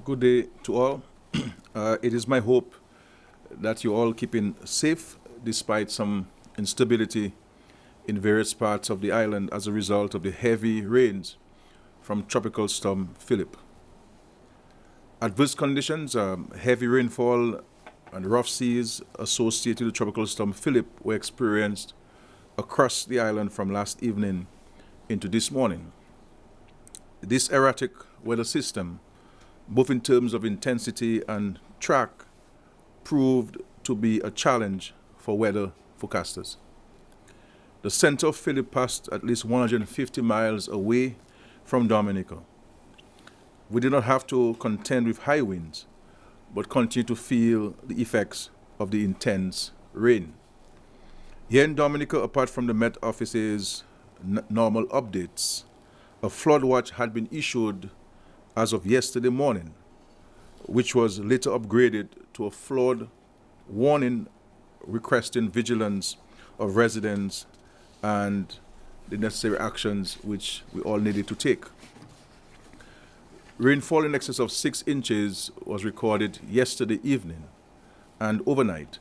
Good day to all. It is my hope that you all keeping safe despite some instability in various parts of the island as a result of the heavy rains from Tropical Storm Philip. Adverse conditions, heavy rainfall and rough seas associated with Tropical Storm Philip were experienced across the island from last evening into this morning. This erratic weather system, both in terms of intensity and track, proved to be a challenge for weather forecasters. The center of Philip passed at least 150 miles away from Dominica. We did not have to contend with high winds, but continue to feel the effects of the intense rain. Here in Dominica, apart from the Met Office's normal updates, a flood watch had been issued as of yesterday morning, which was later upgraded to a flood warning requesting vigilance of residents and the necessary actions which we all needed to take. Rainfall in excess of 6 inches was recorded yesterday evening and overnight,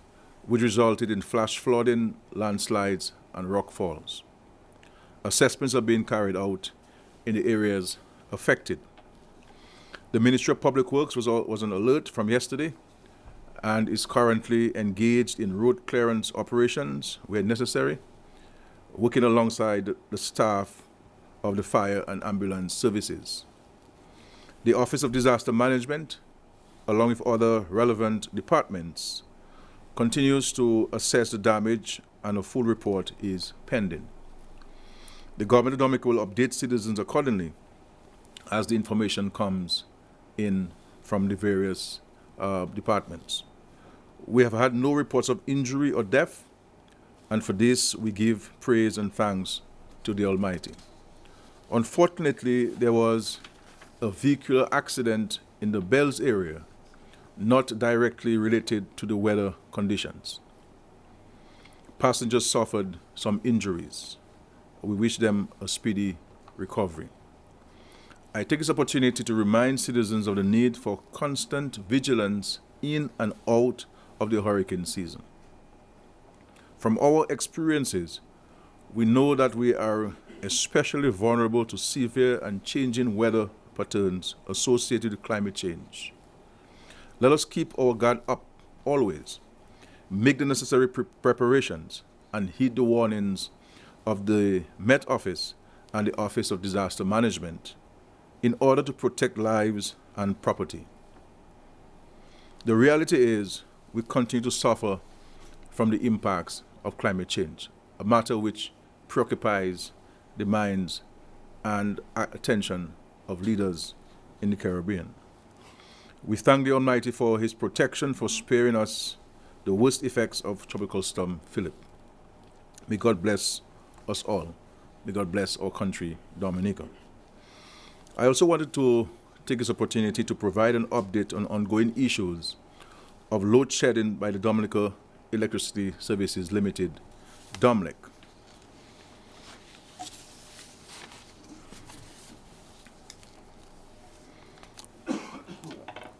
which resulted in flash flooding, landslides, and rock falls. Assessments are being carried out in the areas affected. The Ministry of Public Works was on alert from yesterday and is currently engaged in road clearance operations where necessary, working alongside the staff of the fire and ambulance services. The Office of Disaster Management, along with other relevant departments, continues to assess the damage and a full report is pending. The government of Dominica will update citizens accordingly as the information comes in from the various departments. We have had no reports of injury or death, and for this we give praise and thanks to the Almighty. Unfortunately, there was a vehicular accident in the Bells area, not directly related to the weather conditions. Passengers suffered some injuries. We wish them a speedy recovery. I take this opportunity to remind citizens of the need for constant vigilance in and out of the hurricane season. From our experiences, we know that we are especially vulnerable to severe and changing weather patterns associated with climate change. Let us keep our guard up always, make the necessary preparations, and heed the warnings of the Met Office and the Office of Disaster Management in order to protect lives and property. The reality is we continue to suffer from the impacts of climate change, a matter which preoccupies the minds and attention of leaders in the Caribbean. We thank the Almighty for His protection, for sparing us the worst effects of Tropical Storm Philip. May God bless us all. May God bless our country, Dominica. I also wanted to take this opportunity to provide an update on ongoing issues of load shedding by the Dominica Electricity Services Limited, DOMLEC.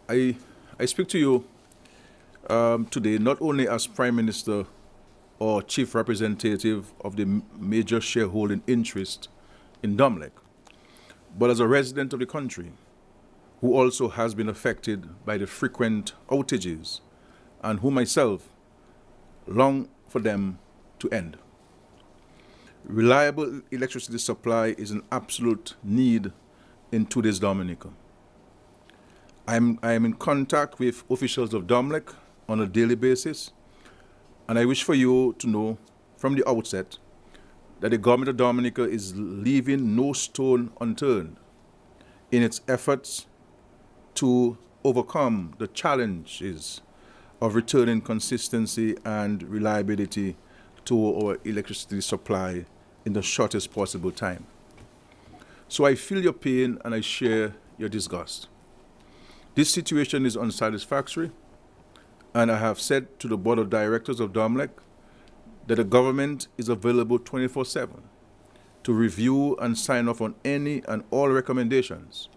I speak to you today not only as Prime Minister or Chief Representative of the major shareholding interest in DOMLEC, but as a resident of the country who also has been affected by the frequent outages and who myself long for them to end. Reliable electricity supply is an absolute need in today's Dominica. I am in contact with officials of DOMLEC on a daily basis, and I wish for you to know from the outset that the government of Dominica is leaving no stone unturned in its efforts to overcome the challenges of returning consistency and reliability to our electricity supply in the shortest possible time. So I feel your pain and I share your disgust. This situation is unsatisfactory, and I have said to the Board of Directors of DOMLEC that the government is available 24/7 to review and sign off on any and all recommendations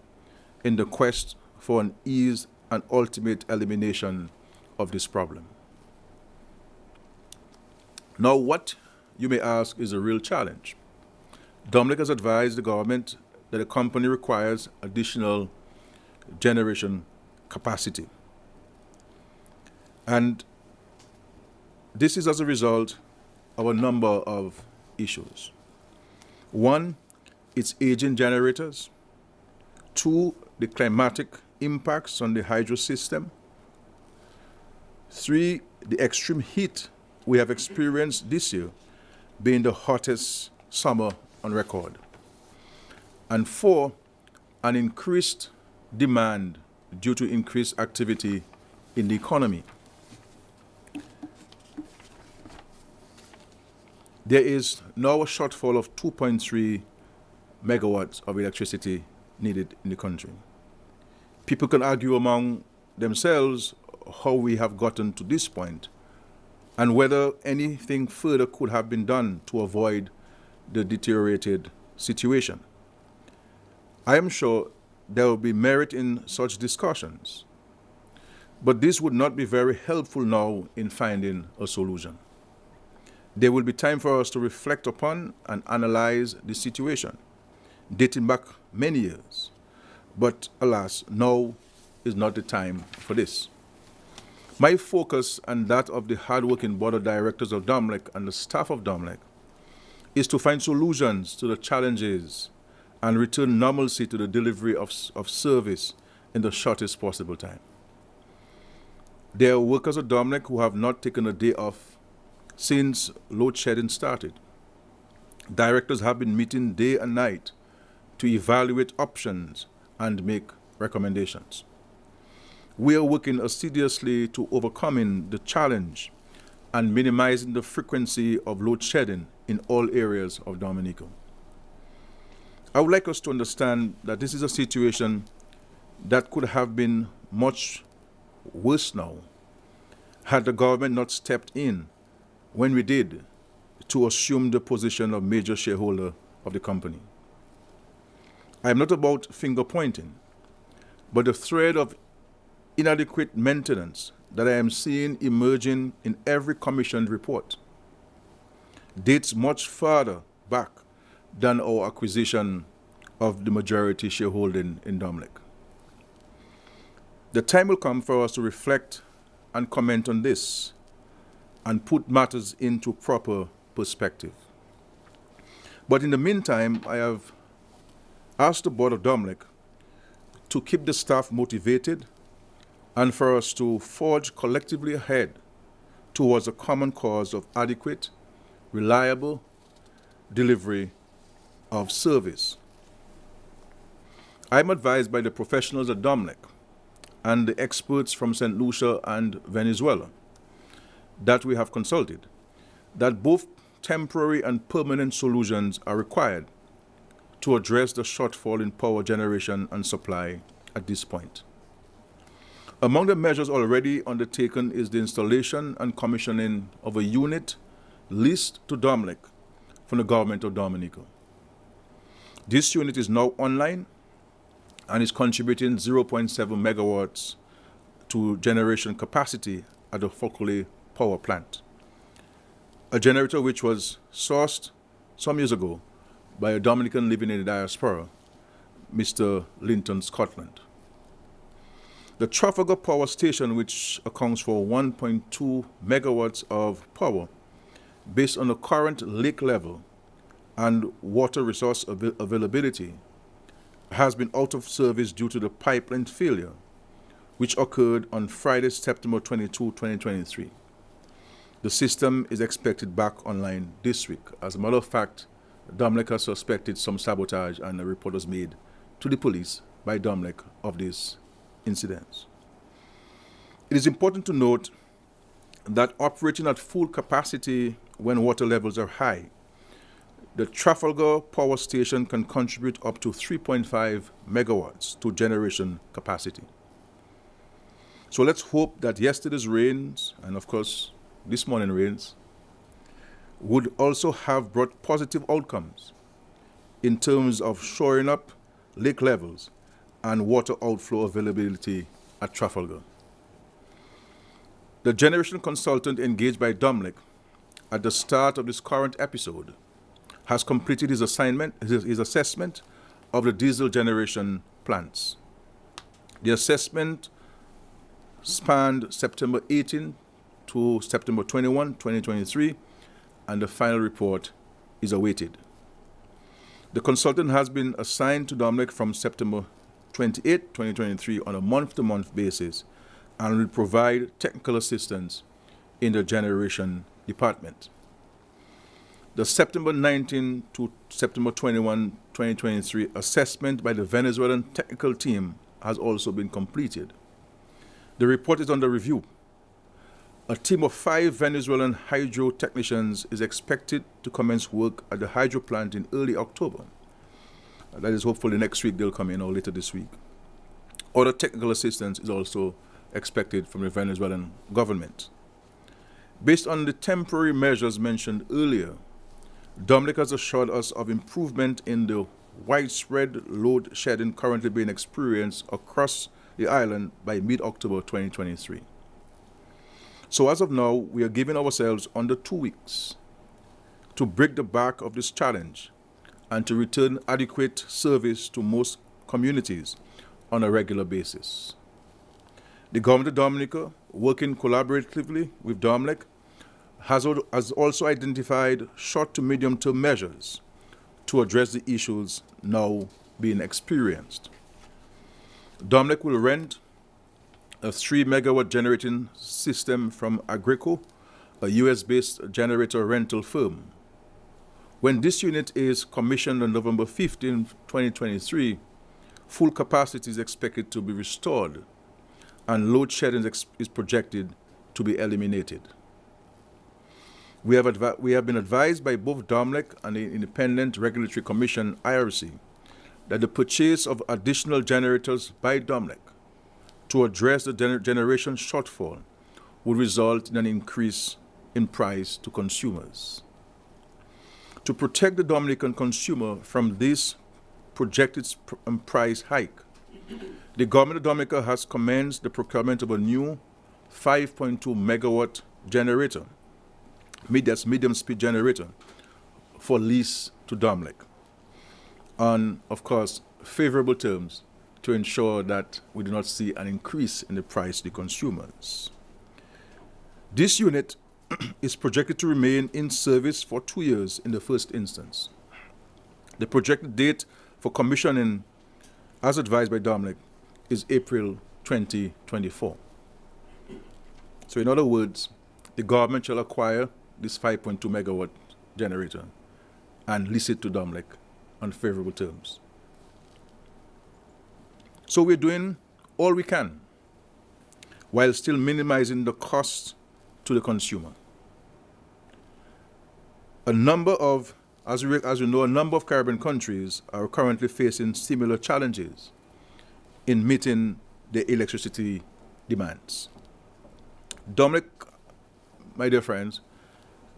in the quest for an eased and ultimate elimination of this problem. Now, what, you may ask, is a real challenge? Dominic has advised the government that the company requires additional generation capacity. And this is as a result of a number of issues. One, its aging generators. Two, the climatic impacts on the hydro system. Three, the extreme heat we have experienced this year, being the hottest summer on record. And four, an increased demand due to increased activity in the economy. There is now a shortfall of 2.3 megawatts of electricity needed in the country. People can argue among themselves how we have gotten to this point and whether anything further could have been done to avoid the deteriorated situation. I am sure there will be merit in such discussions, but this would not be very helpful now in finding a solution. There will be time for us to reflect upon and analyze the situation, dating back many years. But alas, now is not the time for this. My focus and that of the hard-working board of directors of DOMLEC and the staff of DOMLEC is to find solutions to the challenges and return normalcy to the delivery of service in the shortest possible time. There are workers at DOMLEC who have not taken a day off since load shedding started. Directors have been meeting day and night to evaluate options and make recommendations. We are working assiduously to overcoming the challenge and minimizing the frequency of load shedding in all areas of Dominica. I would like us to understand that this is a situation that could have been much worse now had the government not stepped in when we did to assume the position of major shareholder of the company. I am not about finger pointing, but the thread of inadequate maintenance that I am seeing emerging in every commissioned report dates much further back than our acquisition of the majority shareholding in DOMLEC. The time will come for us to reflect and comment on this and put matters into proper perspective. But in the meantime, I have asked the board of DOMLEC to keep the staff motivated and for us to forge collectively ahead towards a common cause of adequate, reliable delivery of service. I am advised by the professionals at DOMLEC and the experts from St. Lucia and Venezuela that we have consulted that both temporary and permanent solutions are required to address the shortfall in power generation and supply at this point. Among the measures already undertaken is the installation and commissioning of a unit leased to DOMLEC from the government of Dominica. This unit is now online and is contributing 0.7 megawatts to generation capacity at the Focole power plant, a generator which was sourced some years ago by a Dominican living in the diaspora, Mr. Linton Scotland. The Trafalgar Power Station, which accounts for 1.2 megawatts of power, based on the current lake level and water resource availability, has been out of service due to the pipeline failure, which occurred on Friday, September 22, 2023. The system is expected back online this week. As a matter of fact, DOMLEC has suspected some sabotage and a report was made to the police by DOMLEC of these incidents. It is important to note that operating at full capacity when water levels are high, the Trafalgar Power Station can contribute up to 3.5 megawatts to generation capacity. So let's hope that yesterday's rains, and of course this morning rains, would also have brought positive outcomes in terms of shoring up lake levels and water outflow availability at Trafalgar. The generation consultant engaged by Dominic at the start of this current episode has completed his assessment of the diesel generation plants. The assessment spanned September 18 to September 21, 2023, and the final report is awaited. The consultant has been assigned to Dominic from September 28, 2023 on a month-to-month basis and will provide technical assistance in the generation department. The September 19 to September 21, 2023 assessment by the Venezuelan technical team has also been completed. The report is under review. A team of 5 Venezuelan hydro technicians is expected to commence work at the hydro plant in early October. That is hopefully next week they'll come in, or later this week. Other technical assistance is also expected from the Venezuelan government. Based on the temporary measures mentioned earlier, Dominic has assured us of improvement in the widespread load shedding currently being experienced across the island by mid-October 2023. So as of now, we are giving ourselves under 2 weeks to break the back of this challenge and to return adequate service to most communities on a regular basis. The government of Dominica, working collaboratively with Dominic, has also identified short to medium-term measures to address the issues now being experienced. Dominic will rent a 3-megawatt generating system from Agrico, a US-based generator rental firm. When this unit is commissioned on November 15, 2023, full capacity is expected to be restored and load shedding is projected to be eliminated. We have been advised by both Dominic and the Independent Regulatory Commission, IRC, that the purchase of additional generators by Dominic to address the generation shortfall would result in an increase in price to consumers. To protect the Dominican consumer from this projected price hike, the government of Dominica has commenced the procurement of a new 5.2 megawatt generator, medium speed generator, for lease to Dominic on, of course, favorable terms to ensure that we do not see an increase in the price to the consumers. This unit is projected to remain in service for 2 years in the first instance. The projected date for commissioning, as advised by Dominic, is April 2024. So in other words, the government shall acquire this 5.2 megawatt generator and lease it to Dominic on favorable terms. So we're doing all we can while still minimizing the cost to the consumer. As you know, a number of Caribbean countries are currently facing similar challenges in meeting their electricity demands. Dominic, my dear friends,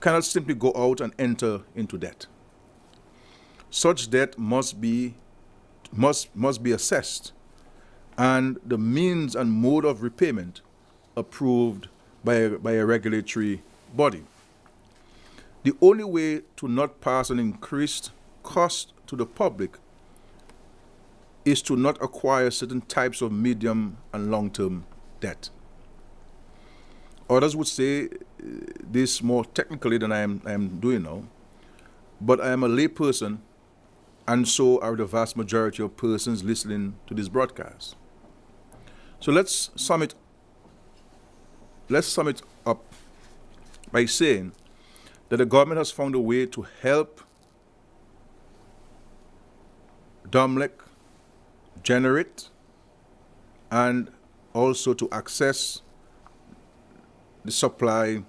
cannot simply go out and enter into debt. Such debt must be assessed and the means and mode of repayment approved by a regulatory body. The only way to not pass an increased cost to the public is to not acquire certain types of medium and long-term debt. Others would say this more technically than I am doing now, but I am a lay person, and so are the vast majority of persons listening to this broadcast. So let's sum it up by saying that the government has found a way to help Dominic generate and also to access the supply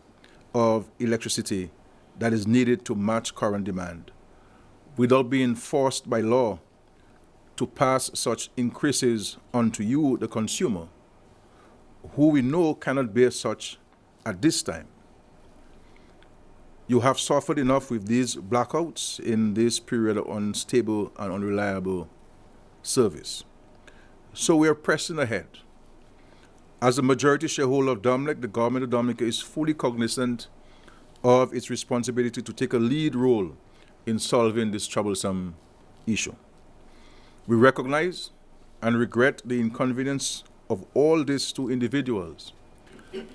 of electricity that is needed to match current demand without being forced by law to pass such increases onto you, the consumer, who we know cannot bear such at this time. You have suffered enough with these blackouts in this period of unstable and unreliable service. So we are pressing ahead. As a majority shareholder of Dominic, the government of Dominica is fully cognizant of its responsibility to take a lead role in solving this troublesome issue. We recognize and regret the inconvenience of all this to individuals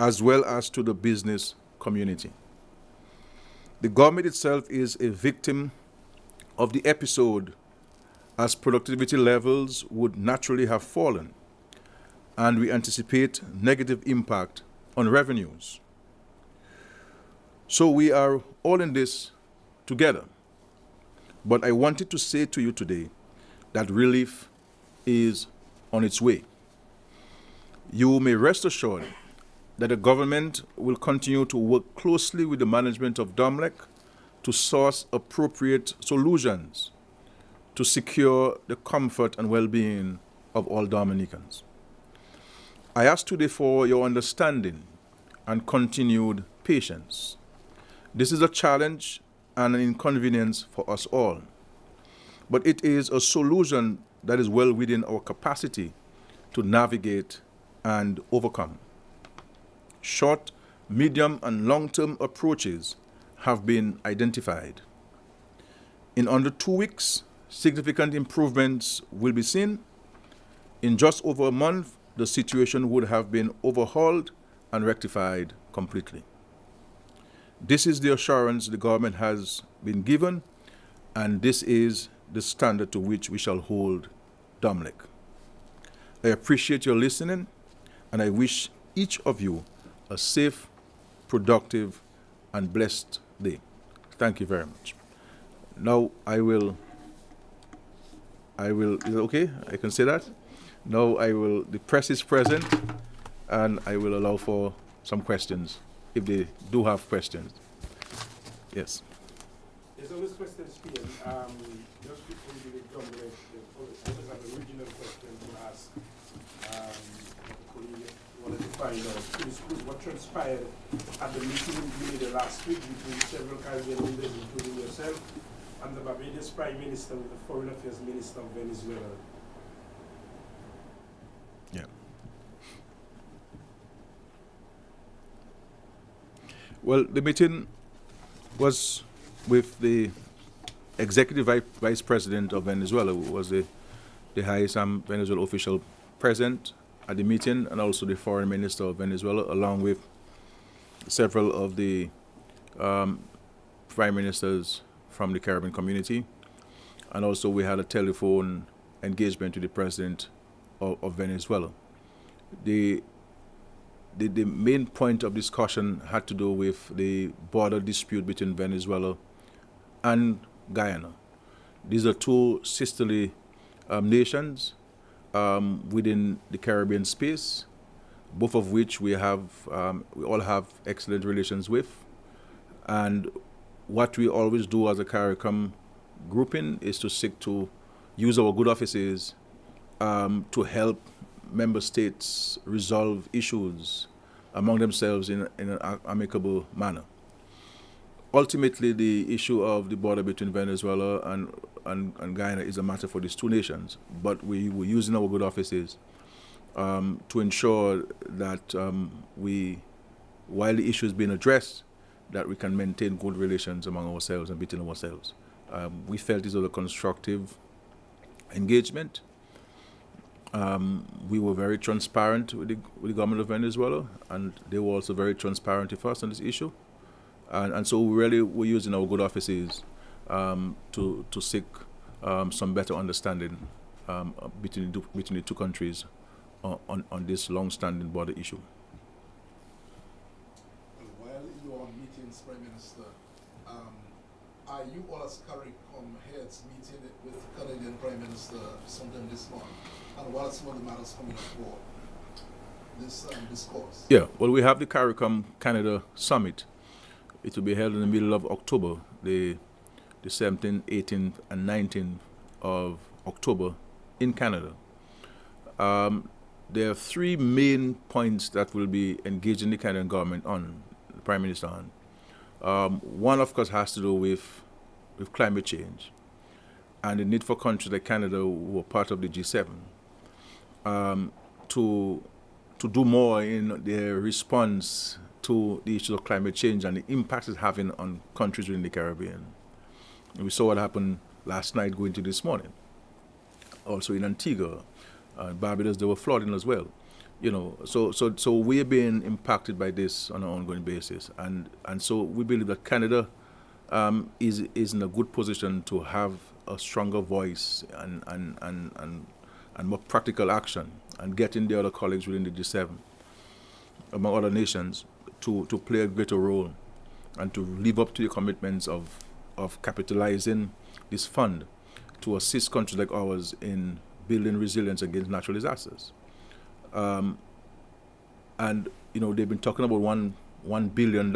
as well as to the business community. The government itself is a victim of the episode, as productivity levels would naturally have fallen, and we anticipate negative impact on revenues. So we are all in this together. But I wanted to say to you today that relief is on its way. You may rest assured that the government will continue to work closely with the management of Domlec to source appropriate solutions to secure the comfort and well-being of all Dominicans. I ask today for your understanding and continued patience. This is a challenge and an inconvenience for us all, but it is a solution that is well within our capacity to navigate and overcome. Short, medium, and long-term approaches have been identified. In under 2 weeks, significant improvements will be seen. In just over a month, the situation would have been overhauled and rectified completely. This is the assurance the government has been given, and this is the standard to which we shall hold Domlec. I appreciate your listening, and I wish each of you a safe, productive, and blessed day. Thank you very much. Now is it okay? I can say that? Now the press is present, and I will allow for some questions, if they do have questions. Yes. There's always questions here. Just before we do the drum, I always have a regional question to ask. We wanted to find out what transpired at the meeting you made last week between several Caribbean leaders, including yourself, and the Barbadian Prime Minister with the Foreign Affairs Minister of Venezuela. Yeah. Well, the meeting was with the Executive Vice President of Venezuela, who was the highest Venezuelan official present at the meeting, and also the Foreign Minister of Venezuela, along with several of the Prime Ministers from the Caribbean community. And also we had a telephone engagement with the President of Venezuela. The main point of discussion had to do with the border dispute between Venezuela and Guyana. These are two sisterly nations within the Caribbean space, both of which we all have excellent relations with. And what we always do as a CARICOM grouping is to seek to use our good offices to help member states resolve issues among themselves in an amicable manner. Ultimately, the issue of the border between Venezuela and Guyana is a matter for these two nations, but we were using our good offices to ensure that while the issue is being addressed, that we can maintain good relations among ourselves and between ourselves. We felt this was a constructive engagement. We were very transparent with the government of Venezuela, and they were also very transparent with us on this issue. And so we really were using our good offices to seek some better understanding between the two countries on this long-standing border issue. While you are on meetings, Prime Minister, are you all as CARICOM heads meeting with Canadian Prime Minister sometime this month? And what are some of the matters coming up for this discourse? Yeah, well, we have the CARICOM Canada Summit. It will be held in the middle of October, the 17th, 18th, and 19th of October in Canada. There are three main points that will be engaging the Canadian government on, the Prime Minister on. One, of course, has to do with climate change and the need for countries like Canada, who are part of the G7, to do more in their response to the issue of climate change and the impact it's having on countries within the Caribbean. And we saw what happened last night going to this morning. Also in Antigua, Barbados, they were flooding as well. So we're being impacted by this on an ongoing basis, and so we believe that Canada is in a good position to have a stronger voice and more practical action, and getting the other colleagues within the G7, among other nations, to play a greater role and to live up to the commitments of capitalizing this fund to assist countries like ours in building resilience against natural disasters. And they've been talking about $100 billion.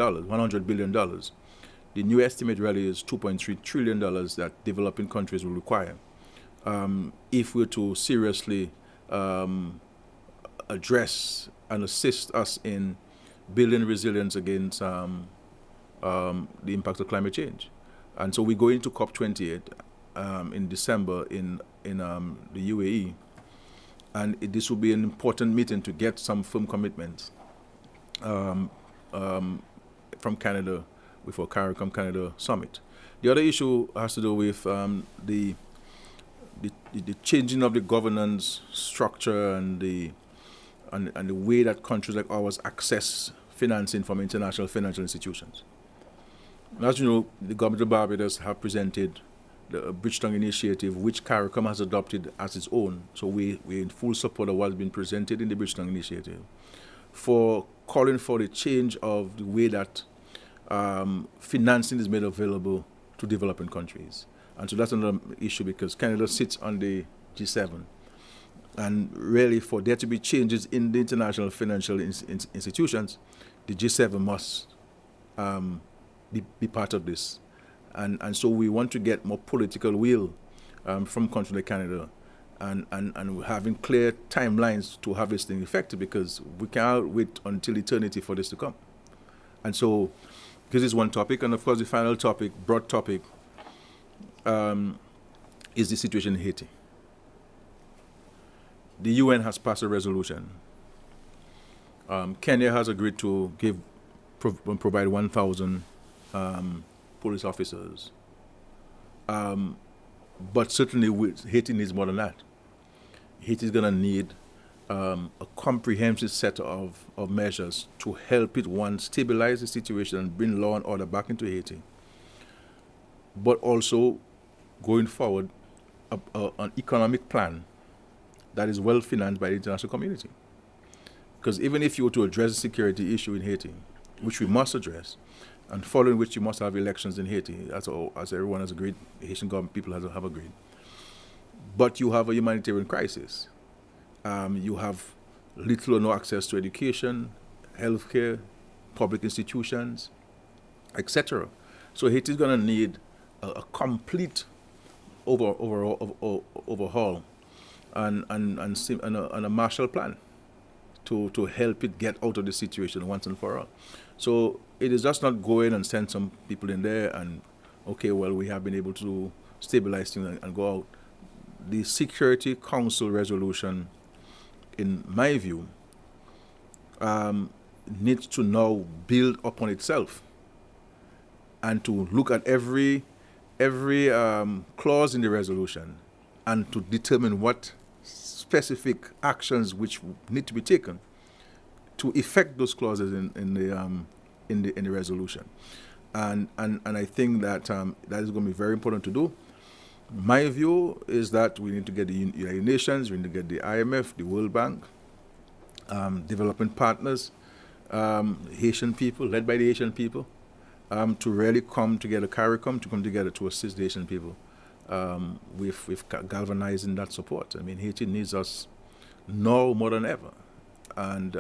The new estimate really is $2.3 trillion that developing countries will require if we're to seriously address and assist us in building resilience against the impact of climate change. And so we go into COP28 in December in the UAE, and this will be an important meeting to get some firm commitments from Canada before CARICOM Canada Summit. The other issue has to do with the changing of the governance structure and the way that countries like ours access financing from international financial institutions. As you know, the government of Barbados have presented the Bridgetown Initiative, which CARICOM has adopted as its own. So we're in full support of what's been presented in the Bridgetown Initiative for calling for the change of the way that financing is made available to developing countries. And so that's another issue, because Canada sits on the G7. And really, for there to be changes in the international financial institutions, the G7 must be part of this. And so we want to get more political will from countries like Canada, and having clear timelines to have this thing effective, because we can't wait until eternity for this to come. And so this is one topic. And of course, the final topic, broad topic, is the situation in Haiti. The UN has passed a resolution. Kenya has agreed to provide 1,000 police officers. But certainly Haiti needs more than that. Haiti is going to need a comprehensive set of measures to help it, one, stabilize the situation and bring law and order back into Haiti, but also, going forward, an economic plan that is well financed by the international community. Because even if you were to address the security issue in Haiti, which we must address, and following which you must have elections in Haiti, as everyone has agreed, the Haitian government people have agreed. But you have a humanitarian crisis. You have little or no access to education, healthcare, public institutions, etc. So Haiti is going to need a complete overhaul and a Marshall Plan to help it get out of the situation once and for all. So it is just not go in and send some people in there and, okay, well, we have been able to stabilize things and go out. The Security Council resolution, in my view, needs to now build upon itself and to look at every clause in the resolution and to determine what specific actions which need to be taken to effect those clauses in the resolution, and I think that that is going to be very important to do. My view is that we need to get the United Nations, we need to get the IMF, the World Bank, development partners, Haitian people, led by the Haitian people, to really come together, CARICOM, to come together to assist the Haitian people with galvanizing that support. I mean, Haiti needs us now more than ever. And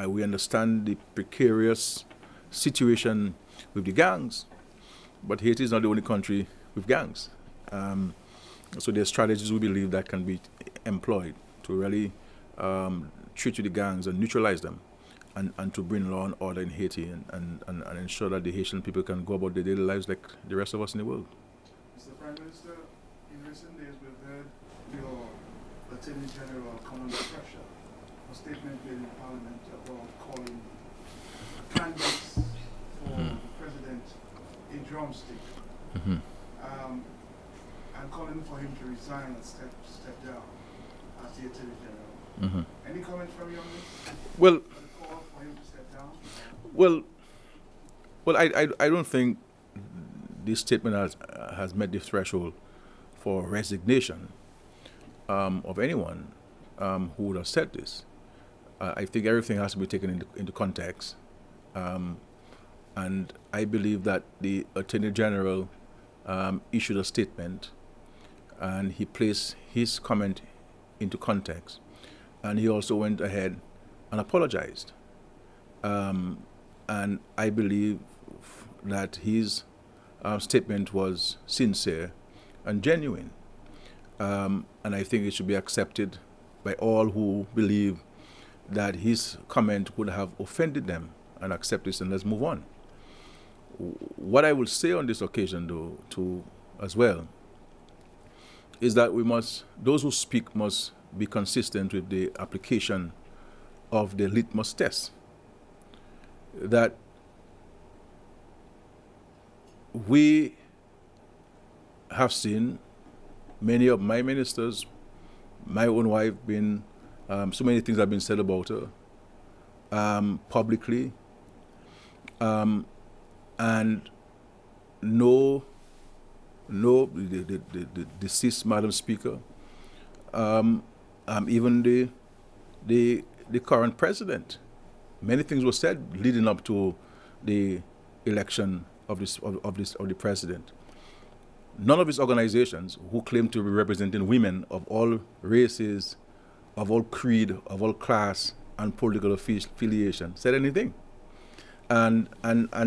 we understand the precarious situation with the gangs, but Haiti is not the only country with gangs. So there are strategies we believe that can be employed to really treat with the gangs and neutralize them, and to bring law and order in Haiti and ensure that the Haitian people can go about their daily lives like the rest of us in the world. Mr. Prime Minister, in recent days we've heard your Attorney General come under pressure. A statement made in Parliament about calling candidates for the president a drumstick, and calling for him to resign and step down as the Attorney General. Any comment from you on this? Well, The call for him to step down? well, I don't think this statement has met the threshold for resignation of anyone who would have said this. I think everything has to be taken into context. And I believe that the Attorney General issued a statement and he placed his comment into context. And he also went ahead and apologized. And I believe that his statement was sincere and genuine. And I think it should be accepted by all who believe that his comment would have offended them, and accept this and let's move on. What I will say on this occasion, though, too, as well, is that those who speak must be consistent with the application of the litmus test. That we have seen many of my ministers, my own wife, so many things have been said about her publicly, and the deceased Madam Speaker, even the current president. Many things were said leading up to the election of the president. None of his organizations, who claim to be representing women of all races, of all creed, of all class and political affiliation, said anything. And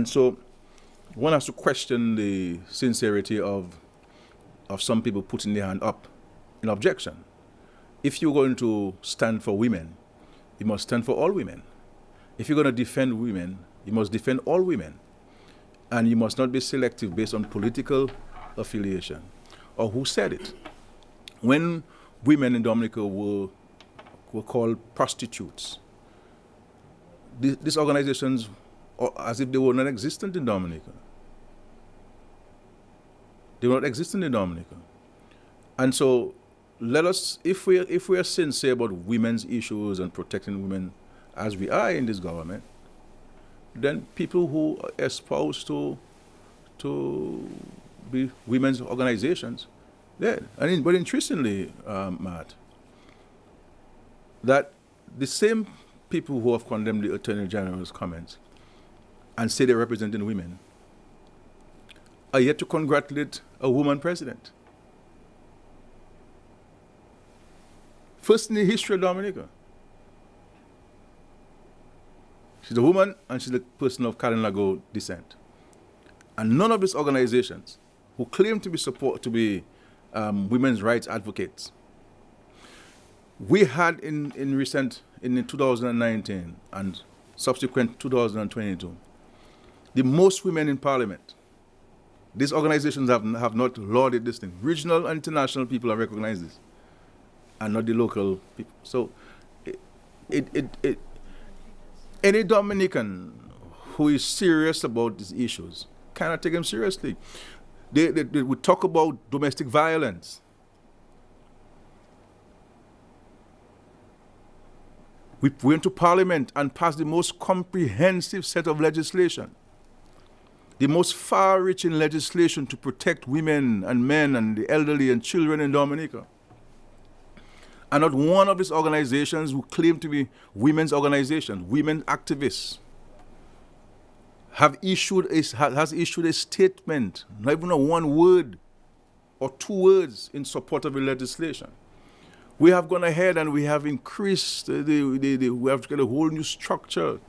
so one has to question the sincerity of some people putting their hand up in objection. If you're going to stand for women, you must stand for all women. If you're going to defend women, you must defend all women. And you must not be selective based on political affiliation or who said it. When women in Dominica were called prostitutes, these organizations, as if they were not existent in Dominica. They were not existent in Dominica. And so let us, if we are sincere about women's issues and protecting women as we are in this government, then people who espouse to be women's organizations, but interestingly, Matt, that the same people who have condemned the Attorney General's comments and say they're representing women are yet to congratulate a woman president. First in the history of Dominica. She's a woman and she's a person of Kalinago descent. And none of these organizations who claim to be women's rights advocates. We had in 2019 and subsequent 2022, the most women in Parliament. These organizations have not lauded this thing. Regional and international people have recognized this, and not the local people. So, any Dominican who is serious about these issues cannot take them seriously. They would talk about domestic violence. We went to Parliament and passed the most comprehensive set of legislation, the most far-reaching legislation to protect women and men and the elderly and children in Dominica. And not one of these organizations who claim to be women's organizations, women activists, has issued a statement, not even a one word or two words in support of the legislation. We have gone ahead and we have increased, we have got a whole new structure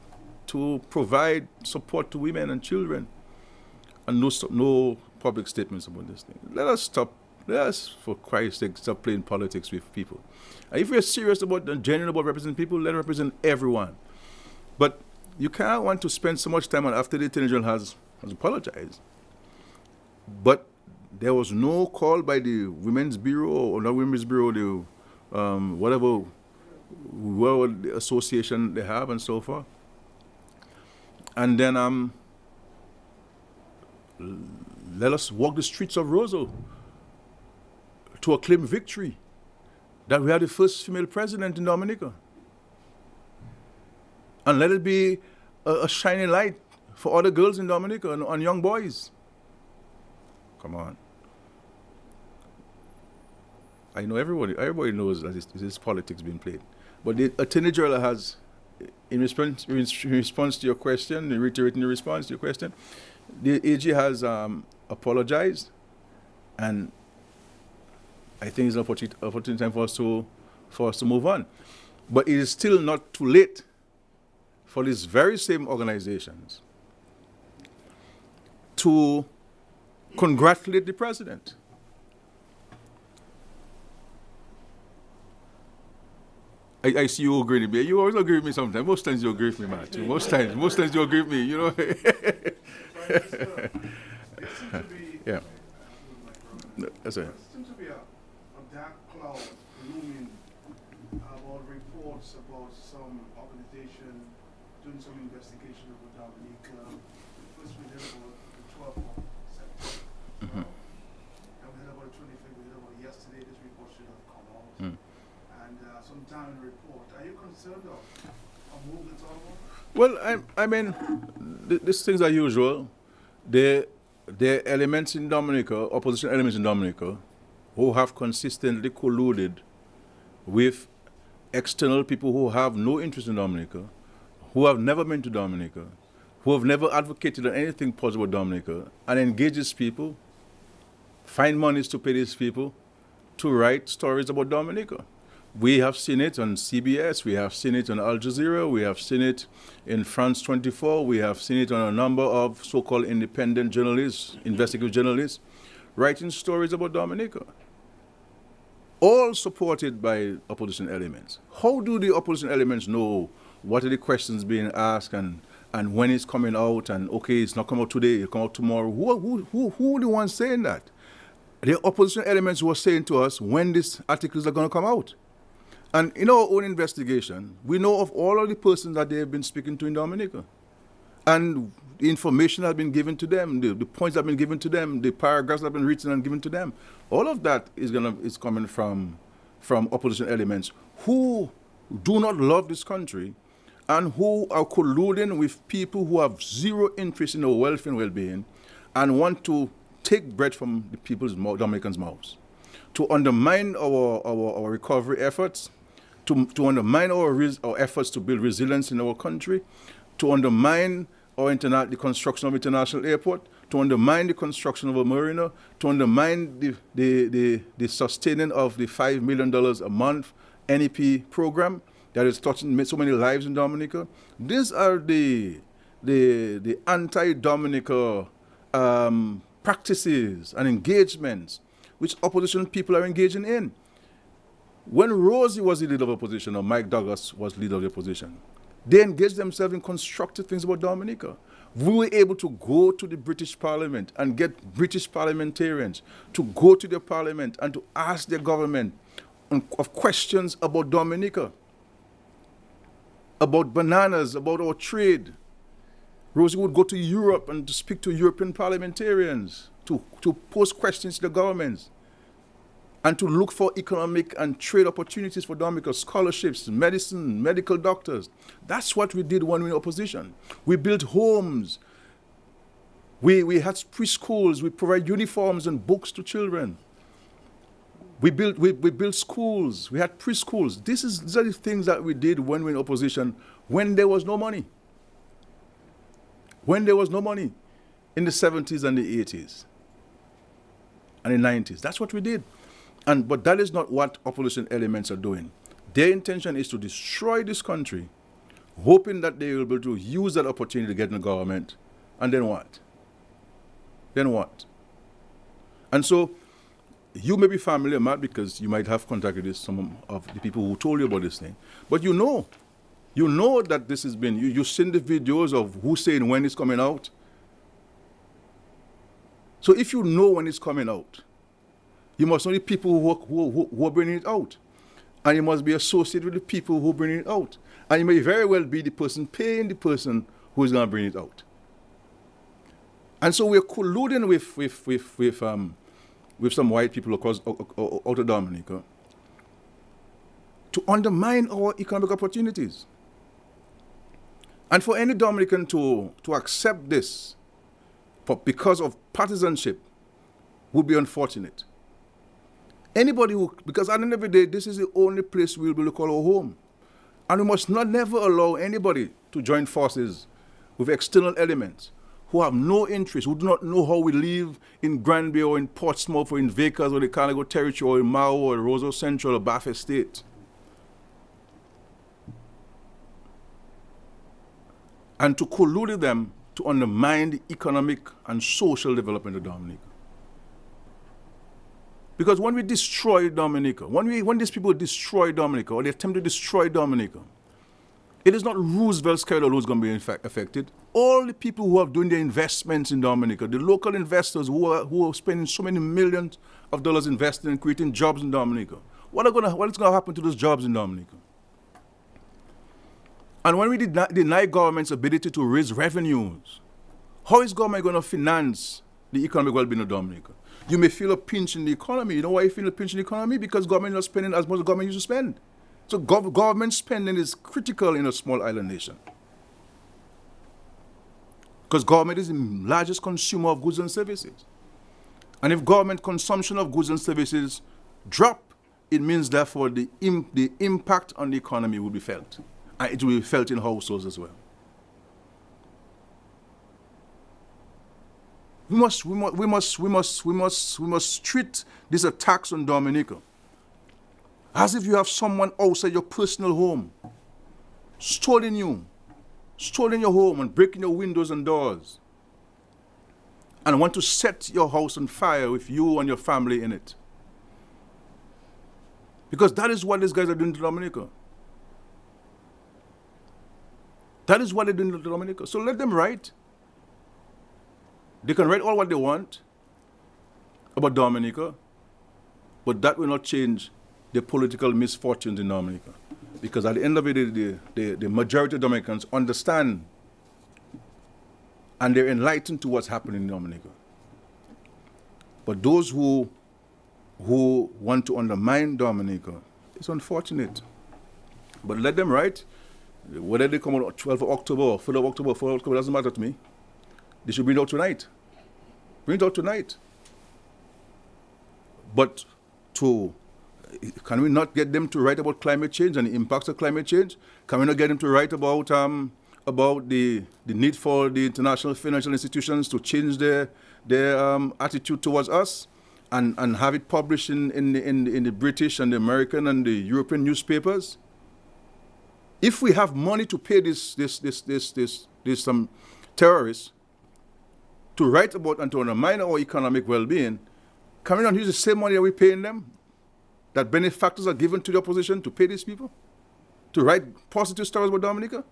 to provide support to women and children. And no public statements about this thing. Let us, for Christ's sake, stop playing politics with people. And if we're serious about and genuine about representing people, let us represent everyone. But you can't want to spend so much time on after the Attorney General has apologized. But there was no call by the Women's Bureau or not Women's Bureau, whatever the association they have and so forth. And then let us walk the streets of Roosevelt to acclaim victory that we are the first female president in Dominica. And let it be a shining light for other girls in Dominica and young boys. Come on. I know everybody knows that this politics being played. But the Attorney General has, in response to your question, in reiterating the response to your question, the AG has apologized, and I think it's an opportunity time for us to move on. But it is still not too late for these very same organizations to congratulate the president. I see you agree with me. You always agree with me sometimes. Most times you agree with me, man. Too. Most times you agree with me, you know. Yeah. That's it. There seems to be a dark cloud looming about reports about some organization doing some investigation over Dominica. First we heard about the 12th of September. And we heard about the 25th. We heard about yesterday. This report should have come out. And some time in report. Are you concerned of movements onward? Well, I mean, these things are usual. There are elements in Dominica, opposition elements in Dominica, who have consistently colluded with external people who have no interest in Dominica, who have never been to Dominica, who have never advocated on anything positive about Dominica, and engage these people, find monies to pay these people to write stories about Dominica. We have seen it on CBS, we have seen it on Al Jazeera, we have seen it in France 24, we have seen it on a number of so-called independent journalists, investigative journalists, writing stories about Dominica, all supported by opposition elements. How do the opposition elements know what are the questions being asked and when it's coming out, and okay, it's not coming out today, it'll come out tomorrow? Who are the ones saying that? The opposition elements who are saying to us when these articles are going to come out. And in our own investigation, we know of all of the persons that they have been speaking to in Dominica. And the information has been given to them, the points that have been given to them, the paragraphs that have been written and given to them. All of that is coming from opposition elements who do not love this country and who are colluding with people who have zero interest in our welfare and well-being and want to take bread from the people's Dominicans' mouths, to undermine our recovery efforts, to undermine our efforts to build resilience in our country, to undermine the construction of international airport, to undermine the construction of a marina, to undermine the sustaining of the $5 million a month NEP program that is touching so many lives in Dominica. These are the anti-Dominica practices and engagements which opposition people are engaging in. When Rosie was the leader of opposition, or Mike Douglas was leader of the opposition, they engaged themselves in constructive things about Dominica. We were able to go to the British Parliament and get British parliamentarians to go to their parliament and to ask their government of questions about Dominica, about bananas, about our trade. Rosie would go to Europe and to speak to European parliamentarians, to pose questions to the governments, and to look for economic and trade opportunities for Dominica, scholarships, medicine, medical doctors. That's what we did when we were in opposition. We built homes. We had preschools. We provide uniforms and books to children. We built schools. We had preschools. These are the things that we did when we were in opposition, when there was no money. When there was no money in the 70s and the 80s and the 90s. That's what we did. But that is not what opposition elements are doing. Their intention is to destroy this country, hoping that they will be able to use that opportunity to get in the government. And then what? Then what? And so you may be familiar, Matt, because you might have contacted with some of the people who told you about this thing. But you know that this has been, you've seen the videos of who's saying when it's coming out. So if you know when it's coming out, you must know the people who are bringing it out. And you must be associated with the people who bring it out. And you may very well be the person paying the person who is going to bring it out. And so we're colluding with some white people across out of Dominica to undermine our economic opportunities. And for any Dominican to accept this because of partisanship would be unfortunate. Anybody who, because at the end of the day, this is the only place we'll be able to call our home. And we must never allow anybody to join forces with external elements who have no interest, who do not know how we live in Granby or in Portsmouth or in Vickers or the Carnegie Territory or in Mao or Roseau Central or Bath Estate. And to collude with them to undermine the economic and social development of Dominica. Because when we destroy Dominica, when these people destroy Dominica or they attempt to destroy Dominica, it is not Roosevelt Skerrit who's going to be affected. All the people who are doing their investments in Dominica, the local investors who are spending so many millions of dollars investing and creating jobs in Dominica, what is going to happen to those jobs in Dominica? And when we deny government's ability to raise revenues, how is government going to finance the economic well-being of Dominica? You may feel a pinch in the economy. You know why you feel a pinch in the economy? Because government is not spending as much as government used to spend. So government spending is critical in a small island nation. Because government is the largest consumer of goods and services. And if government consumption of goods and services drop, it means therefore the impact on the economy will be felt. And it will be felt in households as well. We must treat these attacks on Dominica as if you have someone outside your personal home, stealing your home and breaking your windows and doors, and want to set your house on fire with you and your family in it. Because that is what these guys are doing to Dominica. That is what they're doing to Dominica. So let them write. They can write all what they want about Dominica, but that will not change the political misfortunes in Dominica. Because at the end of it, the majority of Dominicans understand and they're enlightened to what's happening in Dominica. But those who want to undermine Dominica, it's unfortunate. But let them write. Whether they come on 12th of October or 4th of October, 4th of October, doesn't matter to me. They should bring it out tonight. Bring it out tonight. But can we not get them to write about climate change and the impacts of climate change? Can we not get them to write about the need for the international financial institutions to change their attitude towards us and have it published in the British and the American and the European newspapers? If we have money to pay these terrorists to write about and to undermine our economic well-being, can we not use the same money that we're paying them, that benefactors are given to the opposition, to pay these people, to write positive stories about Dominica?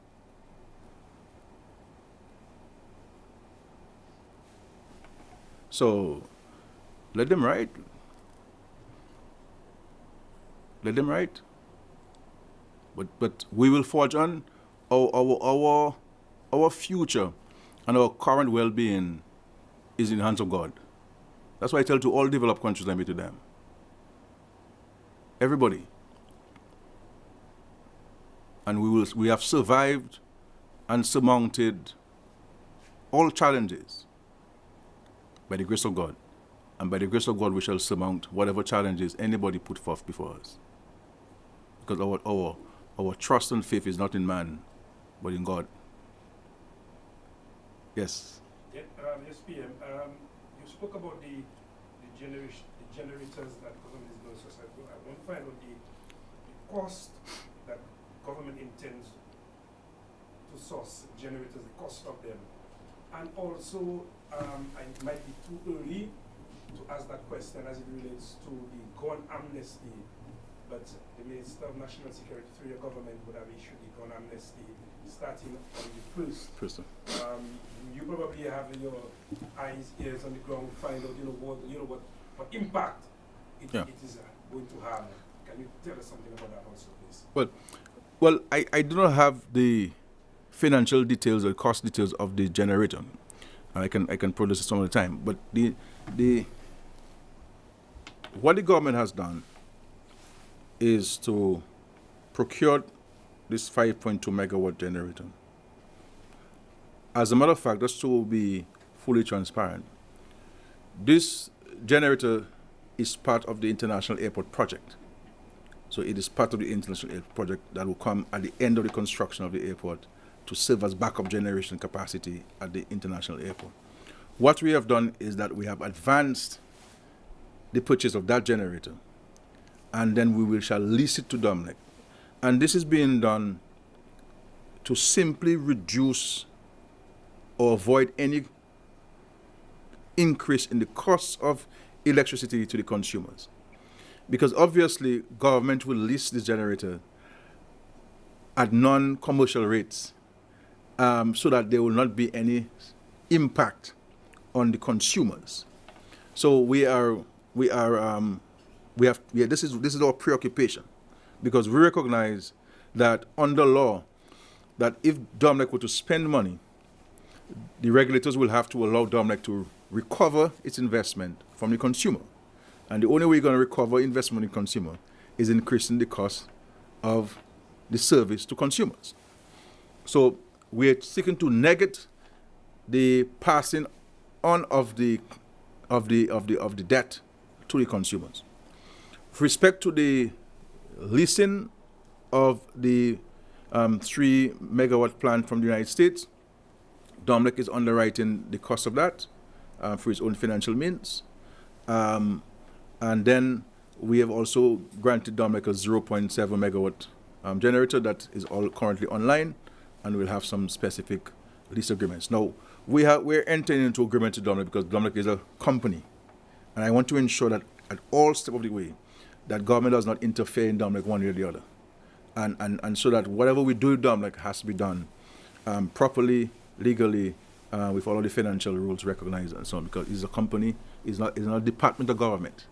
So let them write. Let them write. But we will forge on. Our future and our current well-being is in the hands of God. That's why I tell to all developed countries I meet to them. Everybody. And we have survived and surmounted all challenges by the grace of God. And by the grace of God we shall surmount whatever challenges anybody put forth before us. Because our trust and faith is not in man, but in God. Yes. Yeah, yes, PM. You spoke about the generators that government is going to society. I want to find out the cost that government intends to source generators, the cost of them. And also, it might be too early to ask that question as it relates to the gun amnesty. But the Minister of National Security through your government would have issued the gun amnesty starting on the 1st. You probably have your eyes, ears on the ground, find out what impact it is going to have Can you tell us something about that also, please? Well, I do not have the financial details or cost details of the generator. I can produce it some of the time. But what the government has done is to procure this 5.2 megawatt generator. As a matter of fact, just to be fully transparent, this generator is part of the International Airport project. So it is part of the International Airport project that will come at the end of the construction of the airport to serve as backup generation capacity at the international airport. What we have done is that we have advanced the purchase of that generator, and then we shall lease it to Dominic. And this is being done to simply reduce or avoid any increase in the cost of electricity to the consumers. Because obviously, government will lease this generator at non-commercial rates, so that there will not be any impact on the consumers. So this is our preoccupation, because we recognize that under law, that if Dominic were to spend money, the regulators will have to allow Dominic to recover its investment from the consumer. And the only way you're going to recover investment in consumer is increasing the cost of the service to consumers. So we're seeking to negate the passing on of the debt to the consumers. With respect to the leasing of the 3 megawatt plant from the United States, Dominic is underwriting the cost of that for his own financial means. And then we have also granted Dominic a 0.7 megawatt generator that is all currently online, and we'll have some specific lease agreements. Now, we're entering into agreement with Dominic because Dominic is a company, and I want to ensure that at all steps of the way, that government does not interfere in Dominic one way or the other, and so that whatever we do with Dominic has to be done properly, legally, with all of the financial rules recognized and so on, because it's a company, it's not a department of government.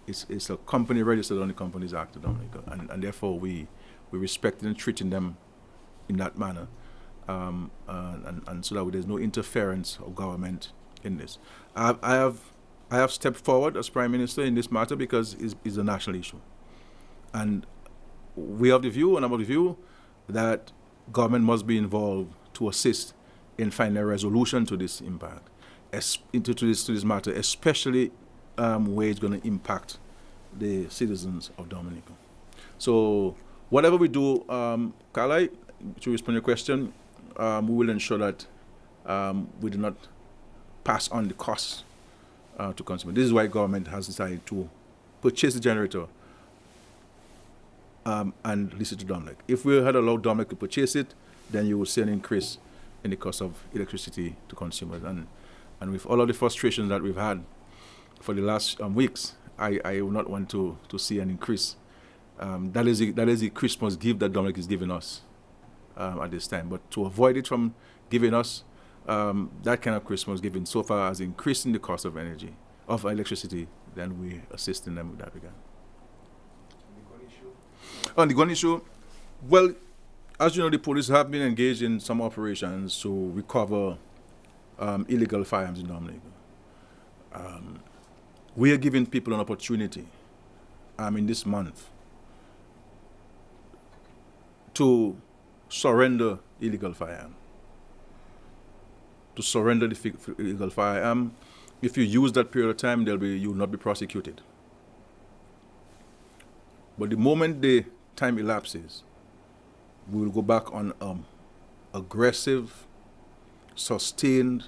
It's a company registered on the Companies Act of Dominica, and therefore we respect and treating them in that manner, and so that there's no interference of government in this. I have stepped forward as Prime Minister in this matter because it's a national issue, and we have the view, and I'm of the view, that government must be involved to assist in finding a resolution to this impact, to this matter, especially where it's going to impact the citizens of Dominica. So whatever we do, Carly, to respond to your question, we will ensure that we do not pass on the costs to consumers. This is why government has decided to purchase the generator and lease it to Dominic. If we had allowed Dominic to purchase it, then you will see an increase in the cost of electricity to consumers. And with all of the frustrations that we've had for the last weeks, I would not want to see an increase. That is the Christmas gift that Dominic is giving us at this time. But to avoid it from giving us that kind of Christmas giving so far as increasing the cost of electricity, then we assist in them with that regard. On the gun issue, well, as you know, the police have been engaged in some operations to recover illegal firearms in Dominica. We are giving people an opportunity in this month to surrender illegal firearm. To surrender the illegal firearm. If you use that period of time, you will not be prosecuted. But the moment the time elapses, we will go back on aggressive, sustained,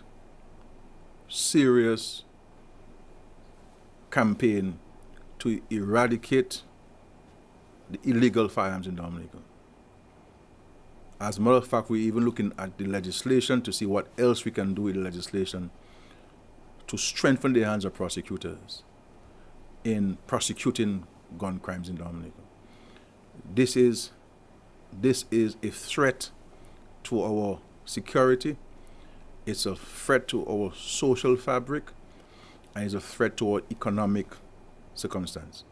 serious campaign to eradicate the illegal firearms in Dominica. As a matter of fact, we're even looking at the legislation to see what else we can do with the legislation to strengthen the hands of prosecutors in prosecuting gun crimes in Dominica. This is a threat to our security, it's a threat to our social fabric, and it's a threat to our economic circumstance.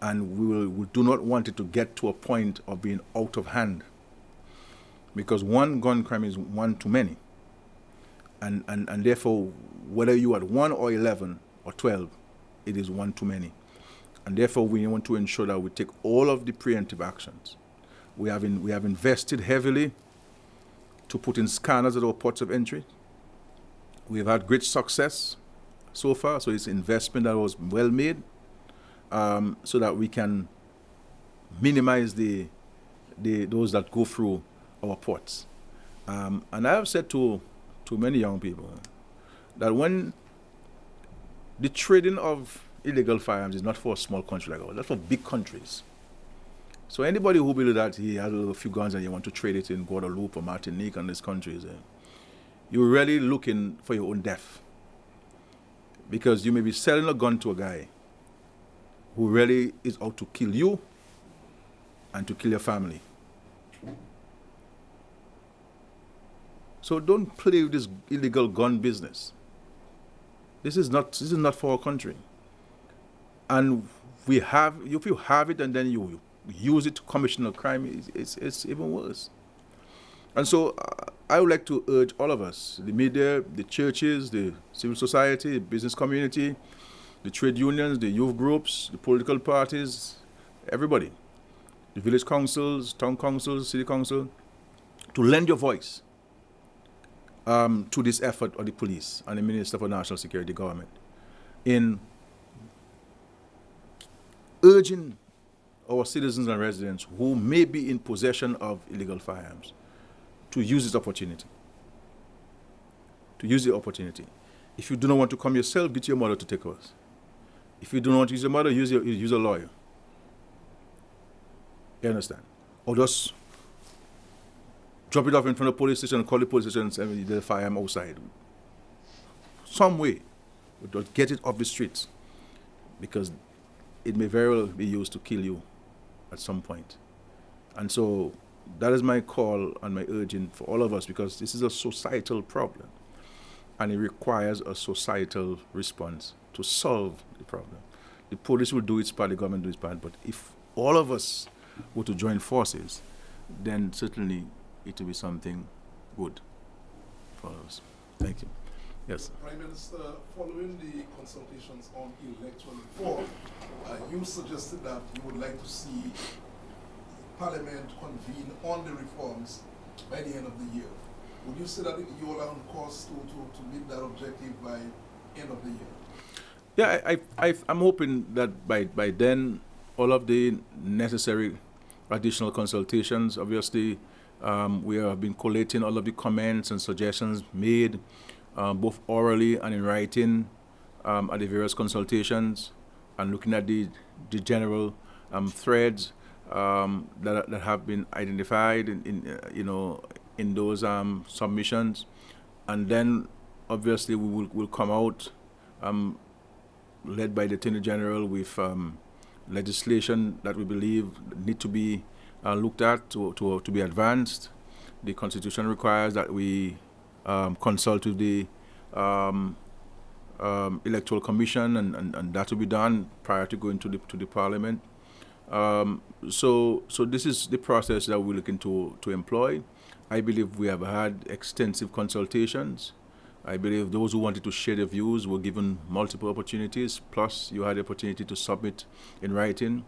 And we do not want it to get to a point of being out of hand, because one gun crime is one too many. And therefore, whether you are 1 or 11 or 12, it is one too many. And therefore, we want to ensure that we take all of the preemptive actions. We have invested heavily to put in scanners at our ports of entry. We have had great success so far, so it's investment that was well made, so that we can minimize those that go through our ports. And I have said to many young people that when the trading of illegal firearms is not for a small country like ours, that's for big countries. So anybody who believes that he has a few guns and you want to trade it in Guadeloupe or Martinique and these countries, you're really looking for your own death. Because you may be selling a gun to a guy who really is out to kill you and to kill your family. So don't play with this illegal gun business. This is not for our country. And if you have it and then you use it to commission a crime, it's even worse. And so I would like to urge all of us, the media, the churches, the civil society, the business community, the trade unions, the youth groups, the political parties, everybody, the village councils, town councils, city council, to lend your voice to this effort of the police and the Minister for National Security government in urging our citizens and residents who may be in possession of illegal firearms to use this opportunity. To use the opportunity. If you do not want to come yourself, get your mother to take us. If you do not want to use your mother, use a lawyer. You understand? Or just drop it off in front of the police station and call the police station and say there's a firearm outside. Some way. But just get it off the streets. Because it may very well be used to kill you at some point. And so that is my call and my urging for all of us, because this is a societal problem and it requires a societal response to solve the problem. The police will do its part, the government will do its part, but if all of us were to join forces, then certainly it will be something good for us. Thank you. Yes. Prime Minister, following the consultations on electoral reform, you suggested that you would like to see Parliament convene on the reforms by the end of the year. Would you say that you are on course to meet that objective by end of the year? Yeah, I'm hoping that by then all of the necessary additional consultations, obviously we have been collating all of the comments and suggestions made both orally and in writing at the various consultations, and looking at the general threads that have been identified in those submissions, and then obviously we will come out led by the Attorney General with legislation that we believe need to be looked at to be advanced. The Constitution requires that we consult with the Electoral Commission, and that will be done prior to going to the Parliament. So this is the process that we're looking to employ. I believe we have had extensive consultations. I believe those who wanted to share their views were given multiple opportunities, plus you had the opportunity to submit in writing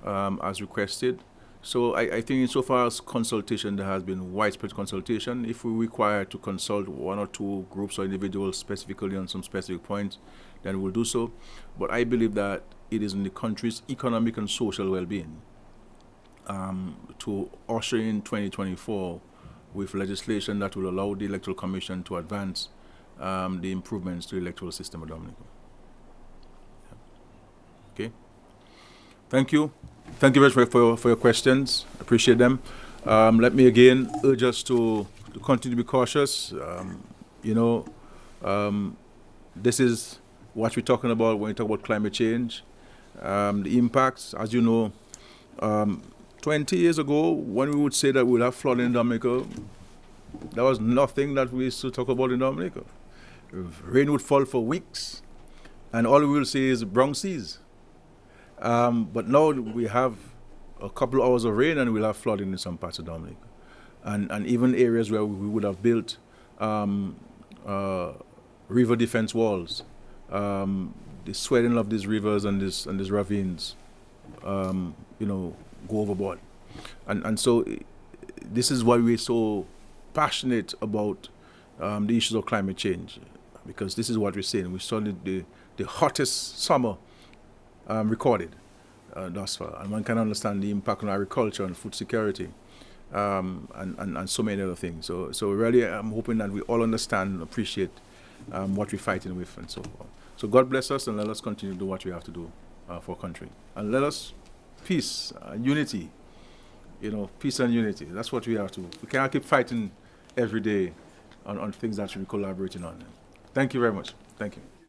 as requested. So I think insofar as consultation, there has been widespread consultation. If we require to consult one or two groups or individuals specifically on some specific points, then we'll do so. But I believe that it is in the country's economic and social well-being to usher in 2024 with legislation that will allow the Electoral Commission to advance the improvements to the electoral system of Dominica. Okay. Thank you. Thank you very much for your questions. Appreciate them. Let me again urge us to continue to be cautious. This is what we're talking about when we talk about climate change. The impacts, as you know, 20 years ago, when we would say that we'll have flooding in Dominica, there was nothing that we used to talk about in Dominica. Rain would fall for weeks, and all we will say is Bronx seas. But now we have a couple of hours of rain and we'll have flooding in some parts of Dominica. And even areas where we would have built river defense walls, the swelling of these rivers and these ravines, go overboard. And so this is why we're so passionate about the issues of climate change, because this is what we're saying. We saw the hottest summer recorded thus far, and one can understand the impact on agriculture and food security, and so many other things. So really, I'm hoping that we all understand and appreciate what we're fighting with and so forth. So God bless us, and let us continue to do what we have to do for our country, and let us peace, unity. Peace and unity. That's what we have to. We cannot keep fighting every day on things that we're collaborating on. Thank you very much. Thank you.